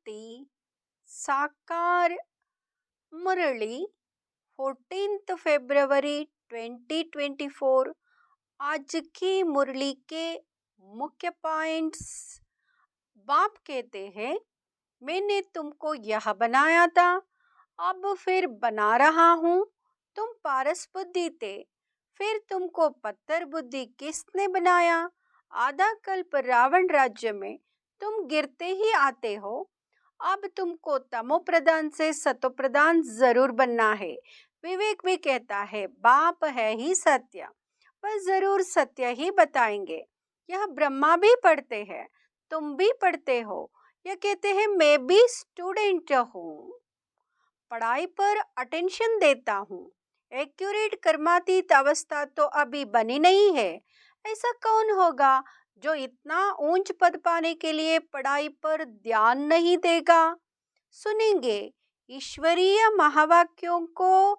मूर्ति साकार मुरली 14 फरवरी 2024। आज की मुरली के मुख्य पॉइंट्स। बाप कहते हैं, मैंने तुमको यह बनाया था, अब फिर बना रहा हूँ। तुम पारस बुद्धि थे, फिर तुमको पत्थर बुद्धि किसने बनाया? आधा कल्प रावण राज्य में तुम गिरते ही आते हो। अब तुमको तमो प्रधान से सतो प्रधान जरूर बनना है। विवेक भी कहता है, बाप है ही सत्य, वह जरूर सत्य ही बताएंगे। यह ब्रह्मा भी पढ़ते हैं, तुम भी पढ़ते हो। यह कहते हैं, मैं भी स्टूडेंट हूँ, पढ़ाई पर अटेंशन देता हूँ। एक्यूरेट कर्मातीत अवस्था तो अभी बनी नहीं है। ऐसा कौन होगा जो इतना ऊंच पद पाने के लिए पढ़ाई पर ध्यान नहीं देगा? सुनेंगे ईश्वरीय महावाक्यों को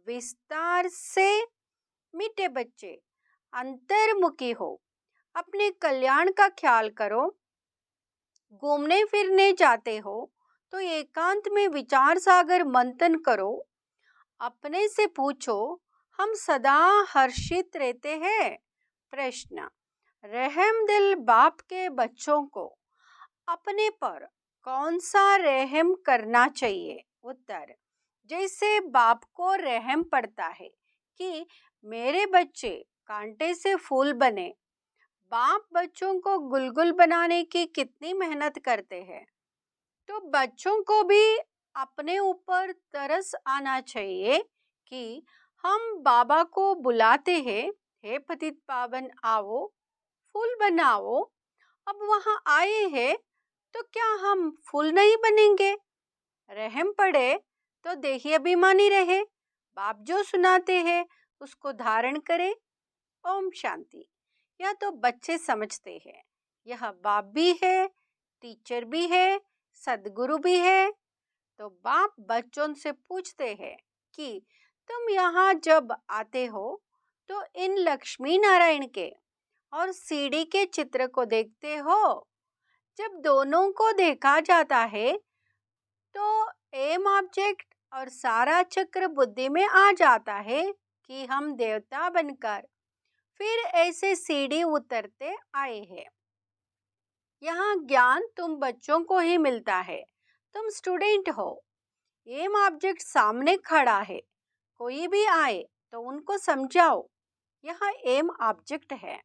विस्तार से। मीठे बच्चे, अंतर्मुखी हो, अपने कल्याण का ख्याल करो। घूमने फिरने जाते हो तो एकांत में विचार सागर मंथन करो। अपने से पूछो, हम सदा हर्षित रहते हैं? प्रश्न, रहम दिल बाप के बच्चों को अपने पर कौन सा रहम करना चाहिए? उत्तर, जैसे बाप को रहम पड़ता है कि मेरे बच्चे कांटे से फूल बने। बाप बच्चों को गुलगुल बनाने की कितनी मेहनत करते हैं, तो बच्चों को भी अपने ऊपर तरस आना चाहिए कि हम बाबा को बुलाते हैं, हे पतित पावन आओ, फूल बनाओ। अब वहां आए हैं तो क्या हम फूल नहीं बनेंगे? रहम पड़े तो देही अभिमानी रहे, बाप जो सुनाते हैं उसको धारण करे। ओम शांति। यह तो बच्चे समझते हैं, यह बाप भी है, टीचर भी है, सदगुरु भी है। तो बाप बच्चों से पूछते हैं कि तुम यहाँ जब आते हो तो इन लक्ष्मी नारायण के और सीढ़ी के चित्र को देखते हो। जब दोनों को देखा जाता है तो एम ऑब्जेक्ट और सारा चक्र बुद्धि में आ जाता है कि हम देवता बनकर फिर ऐसे सीढ़ी उतरते आए हैं। यहाँ ज्ञान तुम बच्चों को ही मिलता है, तुम स्टूडेंट हो। एम ऑब्जेक्ट सामने खड़ा है, कोई भी आए तो उनको समझाओ, यह एम ऑब्जेक्ट है।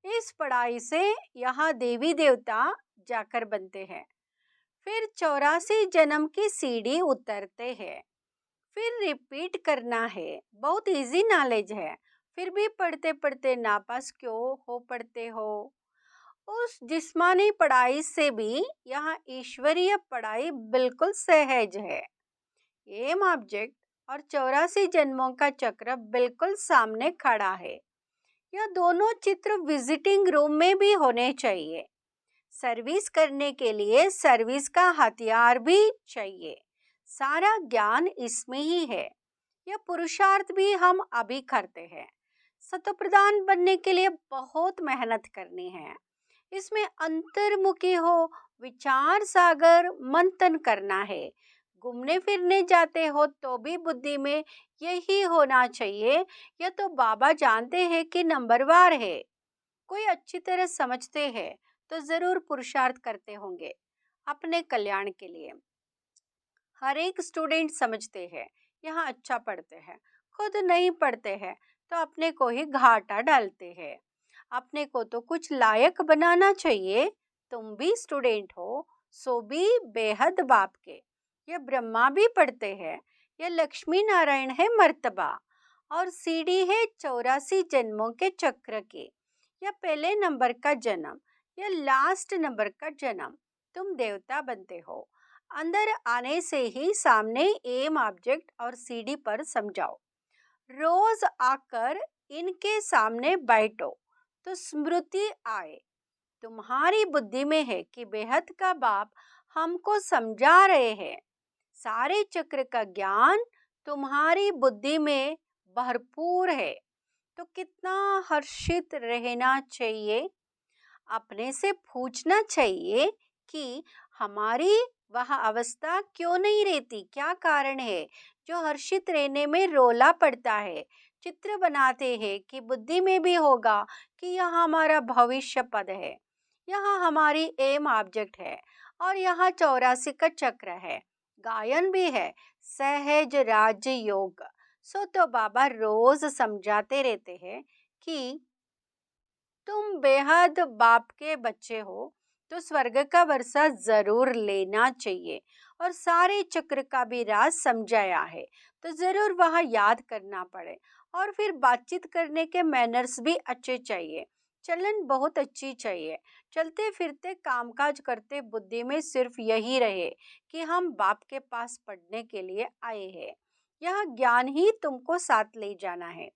इस पढ़ाई से यहाँ देवी देवता जाकर बनते हैं, फिर 84 जन्म की सीढ़ी उतरते हैं, फिर रिपीट करना है। बहुत इजी नॉलेज है, फिर भी पढ़ते पढ़ते नापास क्यों हो पढ़ते हो? उस जिस्मानी पढ़ाई से भी यहाँ ईश्वरीय पढ़ाई बिल्कुल सहज है। एम ऑब्जेक्ट और 84 जन्मों का चक्र बिल्कुल सामने खड़ा है। यह दोनों चित्र विजिटिंग रूम में भी होने चाहिए। सर्विस करने के लिए सर्विस का हथियार भी चाहिए। सारा ज्ञान इसमें ही है। यह पुरुषार्थ भी हम अभी करते हैं। सतोप्रधान बनने के लिए बहुत मेहनत करनी है। इसमें अंतर्मुखी हो, विचार सागर मंथन करना है। घूमने फिरने जाते हो तो भी बुद्धि में यही होना चाहिए। यह तो बाबा जानते हैं कि नंबरवार है। कोई अच्छी तरह समझते हैं तो जरूर पुरुषार्थ करते होंगे अपने कल्याण के लिए। हर एक स्टूडेंट समझते हैं, यहाँ अच्छा पढ़ते हैं, खुद नहीं पढ़ते हैं तो अपने को ही घाटा डालते हैं। अपने को तो कुछ लायक बनाना चाहिए। तुम भी स्टूडेंट हो, सो भी बेहद बाप के। यह ब्रह्मा भी पढ़ते हैं, यह लक्ष्मी नारायण है मर्तबा, और सीढ़ी है 84 जन्मों के चक्र की। यह पहले नंबर का जन्म, यह लास्ट नंबर का जन्म। तुम देवता बनते हो। अंदर आने से ही सामने एम ऑब्जेक्ट और सीढ़ी पर समझाओ। रोज आकर इनके सामने बैठो तो स्मृति आए। तुम्हारी बुद्धि में है कि बेहद का बाप हमको समझा रहे हैं। सारे चक्र का ज्ञान तुम्हारी बुद्धि में भरपूर है, तो कितना हर्षित रहना चाहिए। अपने से पूछना चाहिए कि हमारी वह अवस्था क्यों नहीं रहती? क्या कारण है जो हर्षित रहने में रोला पड़ता है? चित्र बनाते हैं कि बुद्धि में भी होगा कि यह हमारा भविष्य पद है, यहाँ हमारी एम ऑब्जेक्ट है और यहाँ 84 का चक्र है, गायन भी है, सहज राज्य योग। सो तो बाबा रोज समझाते रहते हैं कि तुम बेहद बाप के बच्चे हो तो स्वर्ग का वर्षा जरूर लेना चाहिए, और सारे चक्र का भी राज समझाया है तो जरूर वह याद करना पड़े। और फिर बातचीत करने के मैनर्स भी अच्छे चाहिए, चलन बहुत अच्छी चाहिए। चलते फिरते कामकाज करते बुद्धि में सिर्फ यही रहे कि हम बाप के पास पढ़ने के लिए आए हैं, यह ज्ञान ही तुमको साथ ले जाना है।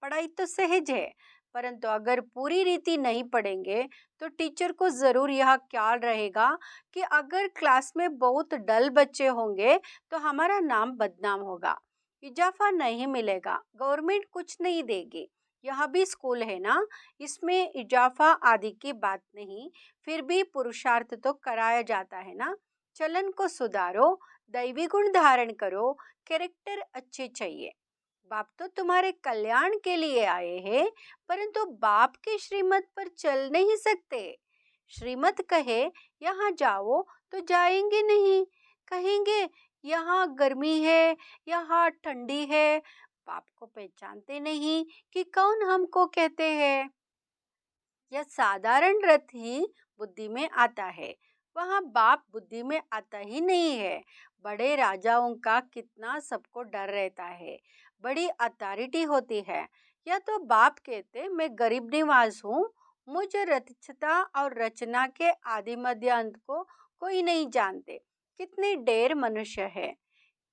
पढ़ाई तो सहज है, परंतु अगर पूरी रीति नहीं पढ़ेंगे तो टीचर को जरूर यह ख्याल रहेगा कि अगर क्लास में बहुत डल बच्चे होंगे तो हमारा नाम बदनाम होगा, इजाफा नहीं मिलेगा, गवर्नमेंट कुछ नहीं देगी। यह भी स्कूल है ना, इसमें इजाफा आदि की बात नहीं, फिर भी पुरुषार्थ तो कराया जाता है ना। चलन को सुधारो, दैवी गुण धारण करो, कैरेक्टर अच्छे चाहिए। बाप तो तुम्हारे कल्याण के लिए आए हैं, परंतु बाप के श्रीमत पर चल नहीं सकते। श्रीमत कहे यहाँ जाओ तो जाएंगे नहीं, कहेंगे यहाँ गर्मी है, यहाँ ठंडी है। बाप को पहचानते नहीं कि कौन हमको कहते हैं। यह साधारण रथ ही बुद्धि में आता है, वहाँ बाप बुद्धि में आता ही नहीं है। बड़े राजाओं का कितना सबको डर रहता है, बड़ी अथॉरिटी होती है। या तो बाप कहते मैं गरीब निवास हूँ, मुझ रचता और रचना के आदि मध्य अंत को कोई नहीं जानते। कितने ढेर मनुष्य है,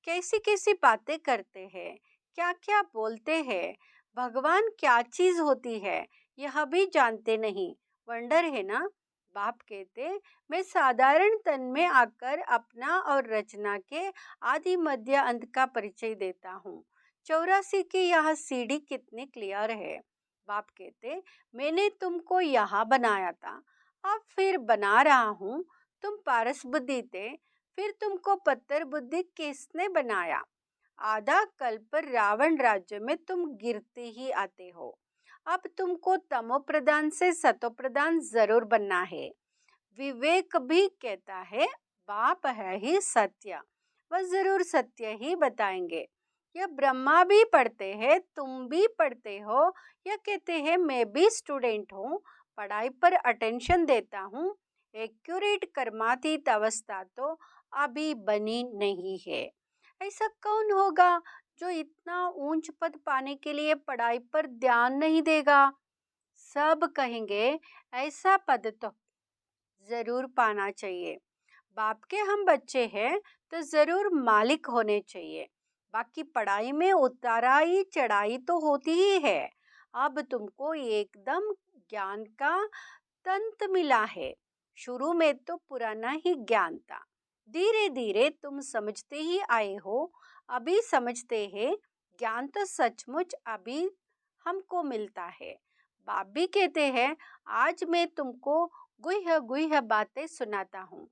कैसी कैसी बातें करते हैं, क्या क्या बोलते हैं, भगवान क्या चीज होती है यह भी जानते नहीं। वंडर है ना। बाप कहते मैं साधारण तन में आकर अपना और रचना के आदि मध्य अंत का परिचय देता हूँ। 84 की यह सीढ़ी कितनी क्लियर है। बाप कहते मैंने तुमको यहाँ बनाया था, अब फिर बना रहा हूँ। तुम पारस बुद्धि थे, फिर तुमको पत्थर बुद्धि किसने बनाया? आधा कल्प रावण राज्य में तुम गिरते ही आते हो। अब तुमको तमो प्रधान से सतो प्रधान जरूर बनना है। विवेक भी कहता है बाप है ही सत्य, वह जरूर सत्य ही बताएंगे। यह ब्रह्मा भी पढ़ते हैं, तुम भी पढ़ते हो। यह कहते हैं मैं भी स्टूडेंट हूँ, पढ़ाई पर अटेंशन देता हूँ। एक्यूरेट कर्मातीत अवस्था तो अभी बनी नहीं है। ऐसा कौन होगा जो इतना ऊंच पद पाने के लिए पढ़ाई पर ध्यान नहीं देगा? सब कहेंगे ऐसा पद तो जरूर पाना चाहिए। बाप के हम बच्चे हैं तो जरूर मालिक होने चाहिए। बाकी पढ़ाई में उताराई चढ़ाई तो होती ही है। अब तुमको एकदम ज्ञान का तंत मिला है। शुरू में तो पुराना ही ज्ञान था, धीरे धीरे तुम समझते ही आए हो। अभी समझते हैं, ज्ञान तो सचमुच अभी हमको मिलता है। बाप भी कहते हैं आज मैं तुमको गुह्य गुह्य बातें सुनाता हूँ।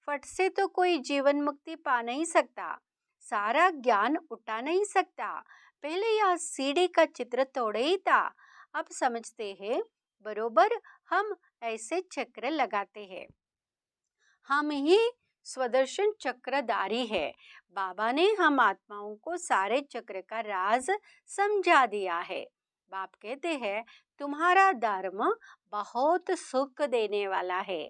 फट से तो कोई जीवन मुक्ति पा नहीं सकता, सारा ज्ञान उठा नहीं सकता। पहले यह सीढ़ी का चित्र तोड़े ही था। अब समझते हैं, बरोबर हम ऐसे चक्र लगाते हैं, हम ही स्वदर्शन चक्रधारी है। बाबा ने हम आत्माओं को सारे चक्र का राज समझा दिया है। बाप कहते हैं तुम्हारा धर्म बहुत सुख देने वाला है।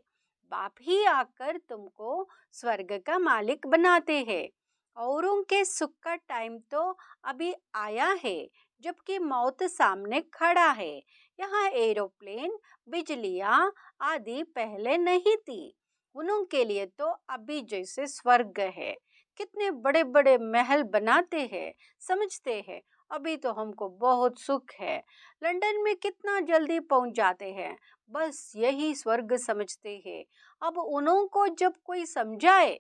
बाप ही आकर तुमको स्वर्ग का मालिक बनाते हैं। औरों के सुख का टाइम तो अभी आया है, जबकि मौत सामने खड़ा है। यहाँ एरोप्लेन बिजलियाँ आदि पहले नहीं थी, उन्हों के लिए तो अभी जैसे स्वर्ग है। कितने बड़े बड़े महल बनाते हैं, समझते हैं अभी तो हमको बहुत सुख है। लंदन में कितना जल्दी पहुंच जाते हैं, बस यही स्वर्ग समझते हैं। अब उन्हों को जब कोई समझाए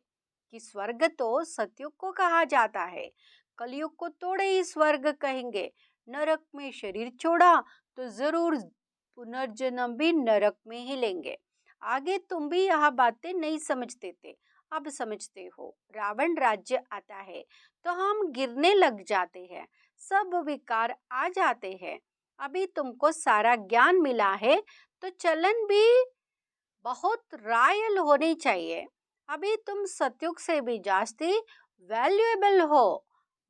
कि स्वर्ग तो सतयुग को कहा जाता है, कलयुग को थोड़े ही स्वर्ग कहेंगे। नरक में शरीर छोड़ा तो जरूर पुनर्जन्म भी नरक में ही लेंगे। आगे तुम भी यह बातें नहीं समझते थे, अब समझते हो, रावण राज्य आता है तो हम गिरने लग जाते हैं, सब विकार आ जाते हैं। अभी तुमको सारा ज्ञान मिला है तो चलन भी बहुत रायल होनी चाहिए। अभी तुम सतयुग से भी जास्ती वैल्यूएबल हो।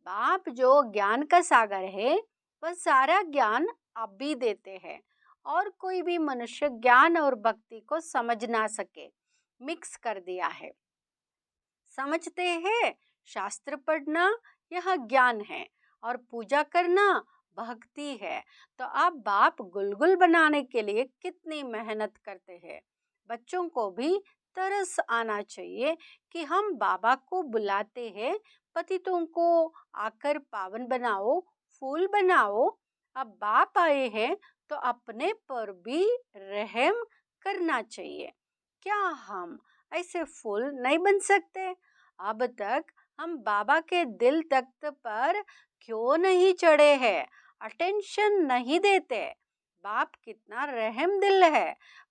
बाप जो ज्ञान का सागर है वह सारा ज्ञान आप भी देते हैं, और कोई भी मनुष्य ज्ञान और भक्ति को समझ ना सके, मिक्स कर दिया है। समझते हैं, शास्त्र पढ़ना यह ज्ञान है और पूजा करना भक्ति है। तो आप बाप गुलगुल बनाने के लिए कितनी मेहनत करते हैं। बच्चों को भी तरस आना चाहिए कि हम बाबा को बुलाते हैं, पतितों को आकर पावन बनाओ, फूल बनाओ। अब बाप आए हैं तो अपने पर भी रहम करना चाहिए। क्या हम ऐसे फूल नहीं बन सकते? अब तक हम बाबा के दिल तख्त पर क्यों नहीं चढ़े हैं? अटेंशन नहीं देते। बाप कितना रहम दिल है।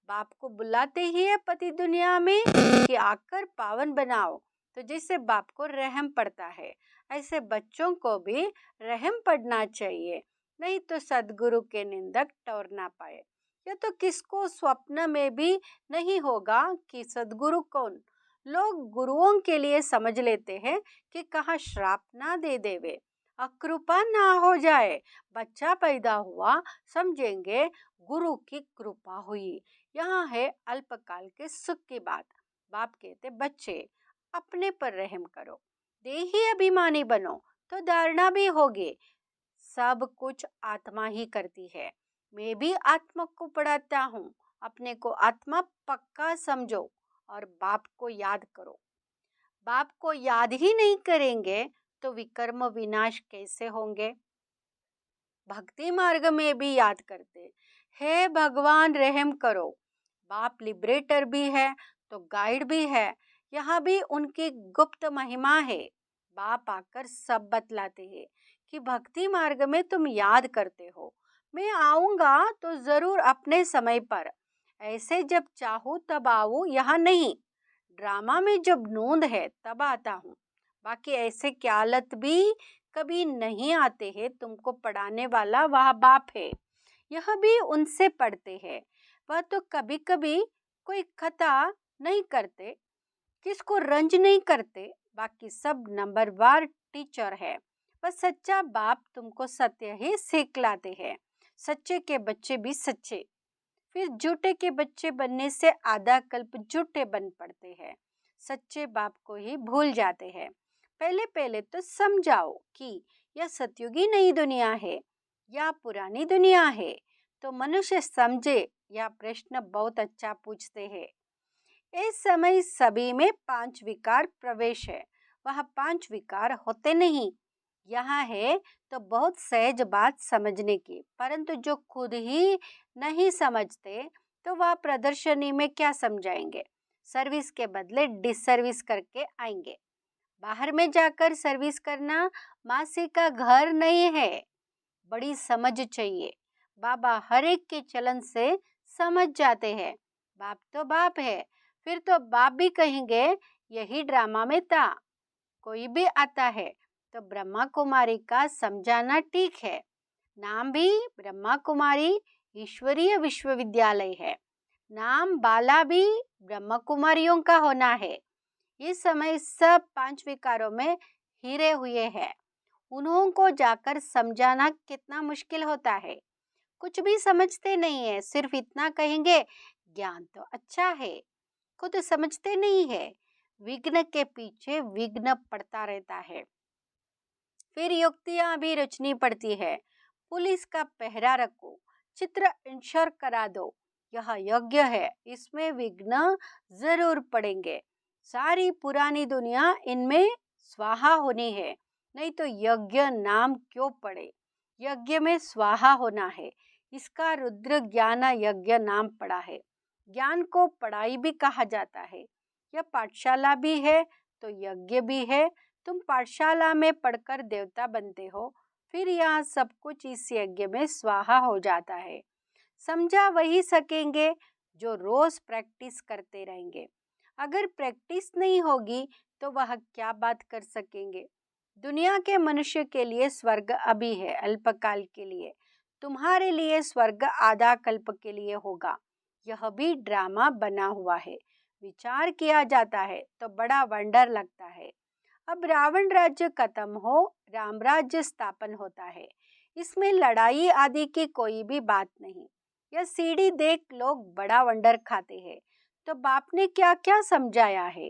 बाप को बुलाते ही है पति दुनिया में कि आकर पावन बनाओ, तो जिससे बाप को रहम पड़ता है, ऐसे बच्चों को भी रहम पड़ना चाहिए। नहीं तो सदगुरु के निंदक टोर ना पाए। यह तो किसको स्वप्न में भी नहीं होगा कि सदगुरु कौन। लोग गुरुओं के लिए समझ लेते हैं कि कहाँ श्राप ना दे देवे, अकृपा ना हो जाए। बच्चा पैदा हुआ, समझेंगे गुरु की कृपा हुई। यहाँ है अल्पकाल के सुख की बात। बाप कहते बच्चे अपने पर रहम करो, देही अभिमानी बनो तो धारणा भी होगी। सब कुछ आत्मा ही करती है। मैं भी आत्मा को पढ़ाता हूँ। अपने को आत्मा पक्का समझो और बाप को याद करो। बाप को याद ही नहीं करेंगे तो विकर्म विनाश कैसे होंगे? भक्ति मार्ग में भी याद करते, हे भगवान रहम करो। बाप लिबरेटर भी है तो गाइड भी है। यहाँ भी उनकी गुप्त महिमा है। बाप आकर सब बतलाते हैं कि भक्ति मार्ग में तुम याद करते हो, मैं आऊंगा तो जरूर अपने समय पर, ऐसे जब चाहूँ तब आऊँ यहाँ नहीं। ड्रामा में जब नोंद है तब आता हूँ, बाकी ऐसे क्यालत भी कभी नहीं आते हैं। तुमको पढ़ाने वाला वह बाप है, यह भी उनसे पढ़ते हैं। वह तो कभी कभी कोई खता नहीं करते, किसको रंज नहीं करते, बाकी सब नंबरवार टीचर है। वह सच्चा बाप तुमको सत्य ही सिखलाते हैं। सच्चे के बच्चे भी सच्चे, फिर झूठे के बच्चे बनने से आधा कल्प झूठे बन पड़ते हैं। सच्चे बाप को ही भूल जाते हैं। पहले पहले तो समझाओ कि यह सतयुगी नई दुनिया है या पुरानी दुनिया है, तो मनुष्य समझे। यह प्रश्न बहुत अच्छा पूछते हैं। इस समय सभी में 5 विकार प्रवेश है। वह 5 विकार होते नहीं। यहाँ है तो बहुत सहज बात समझने की, परंतु जो खुद ही नहीं समझते तो वह प्रदर्शनी में क्या समझाएंगे? सर्विस के बदले डिसर्विस करके आएंगे। बाहर में जाकर सर्विस करना मासी का घर नहीं है। बड़ी समझ चाहिए। बाबा हर एक के चलन से समझ जाते हैं। बाप तो बाप है, फिर तो बाप भी कहेंगे यही ड्रामा में था। कोई भी आता है तो ब्रह्मा कुमारी का समझाना ठीक है। नाम भी ब्रह्मा कुमारी ईश्वरीय विश्वविद्यालय है। नाम बाला भी ब्रह्मा कुमारियों का होना है। इस समय सब 5 विकारों में हीरे हुए हैं। उन्हों को जाकर समझाना कितना मुश्किल होता है। कुछ भी समझते नहीं है, सिर्फ इतना कहेंगे ज्ञान तो अच्छा है, खुद समझते नहीं है। विघ्न के पीछे विघ्न पड़ता रहता है। फिर युक्तियां भी रचनी पड़ती है। पुलिस का पहरा रखो, चित्र इंश्योर करा दो, यह यज्ञ है, इसमें विघ्न जरूर पड़ेंगे। सारी पुरानी दुनिया इनमें स्वाहा होनी है, नहीं तो यज्ञ नाम क्यों पड़े? यज्ञ में स्वाहा होना है, इसका रुद्र ज्ञान यज्ञ नाम पड़ा है। ज्ञान को पढ़ाई भी कहा जाता है। यह पाठशाला भी है तो यज्ञ भी है। तुम पाठशाला में पढ़कर देवता बनते हो, फिर यहाँ सब कुछ इस यज्ञ में स्वाहा हो जाता है। समझा वही सकेंगे जो रोज प्रैक्टिस करते रहेंगे। अगर प्रैक्टिस नहीं होगी तो वह क्या बात कर सकेंगे। दुनिया के मनुष्य के लिए स्वर्ग अभी है, अल्पकाल के लिए। तुम्हारे लिए स्वर्ग आधा कल्प के लिए होगा। यह भी ड्रामा बना हुआ है। विचार किया जाता है तो बड़ा वंडर लगता है। अब रावण राज्य खत्म हो, राम राज्य स्थापन होता है। इसमें लड़ाई आदि की कोई भी बात नहीं। यह सीढ़ी देख लोग बड़ा वंडर खाते हैं। तो बाप ने क्या क्या समझाया है।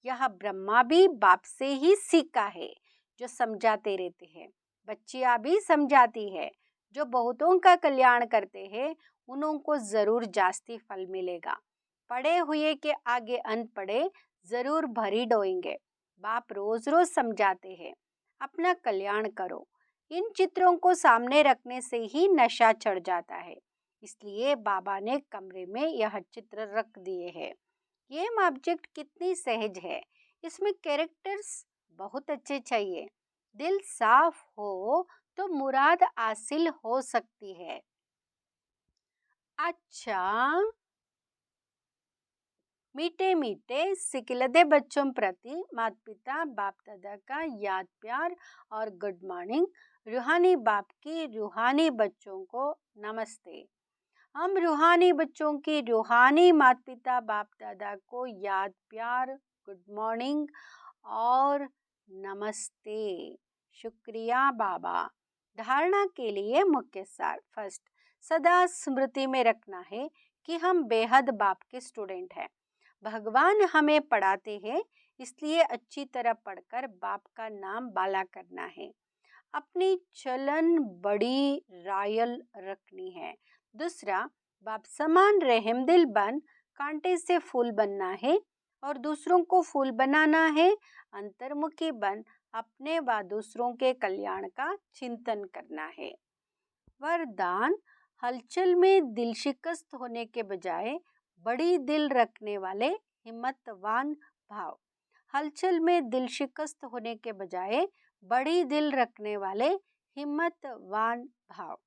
यह ब्रह्मा भी बाप से ही सीखा है, जो समझाते रहते हैं। बच्चियां भी समझाती है। जो बहुतों का कल्याण करते हैं उनको जरूर जास्ती फल मिलेगा। पढ़े हुए के आगे अनपढ़े जरूर भरी डोएंगे। बाप रोज रोज समझाते हैं, अपना कल्याण करो। इन चित्रों को सामने रखने से ही नशा चढ़ जाता है। इसलिए बाबा ने कमरे में यह चित्र रख दिए हैं। ये ऑब्जेक्ट कितनी सहज है। इसमें कैरेक्टर्स बहुत अच्छे चाहिए। दिल साफ हो तो मुराद हासिल हो सकती है। अच्छा, मीठे मीठे सिकिलदे बच्चों प्रति माता पिता बाप दादा का याद प्यार और गुड मॉर्निंग। रूहानी बाप की रूहानी बच्चों को नमस्ते। हम रूहानी बच्चों की रूहानी माता पिता बाप दादा को याद प्यार, गुड मॉर्निंग और नमस्ते। शुक्रिया बाबा। धारणा के लिए मुख्य सार। फर्स्ट, सदा स्मृति में रखना है कि हम बेहद बाप के स्टूडेंट हैं। भगवान हमें पढ़ाते हैं, इसलिए अच्छी तरह पढ़कर बाप का नाम बाला करना है। अपनी चलन बड़ी रायल रखनी है। दूसरा, बाप समान रहमदिल बन कांटे से फूल बनना है और दूसरों को फूल बनाना है। अंतर्मुखी बन अपने व दूसरों के कल्याण का चिंतन करना है। वरदान, हलचल में दिल शिकस्त होने के बजाय बड़ी दिल रखने वाले हिम्मतवान भाव। हलचल में दिल शिकस्त होने के बजाय बड़ी दिल रखने वाले हिम्मतवान भाव।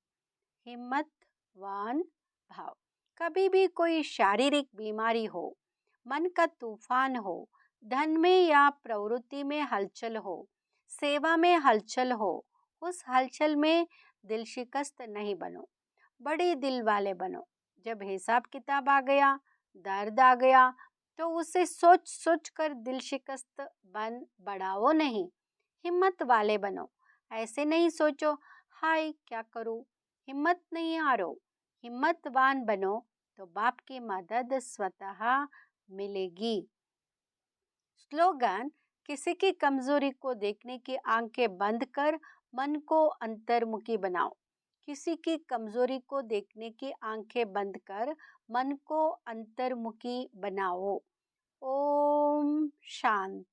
हिम्मतवान भाव। कभी भी कोई शारीरिक बीमारी हो, मन का तूफान हो, धन में या प्रवृत्ति में हलचल हो, सेवा में हलचल हो, उस हलचल में दिल शिकस्त नहीं बनो, बड़े दिल वाले बनो। जब हिसाब किताब आ गया, दर्द आ गया, तो उसे सोच सोच कर दिल शिकस्त बन बढ़ाओ नहीं, हिम्मत वाले बनो। ऐसे नहीं सोचो हाय क्या करूं, हिम्मत नहीं हारो। हिम्मतवान बनो तो बाप की मदद स्वतः मिलेगी। स्लोगन, किसी की कमजोरी को देखने की आंखें बंद कर मन को अंतर्मुखी बनाओ। किसी की कमजोरी को देखने की आंखें बंद कर मन को अंतर्मुखी बनाओ। ओम शांति।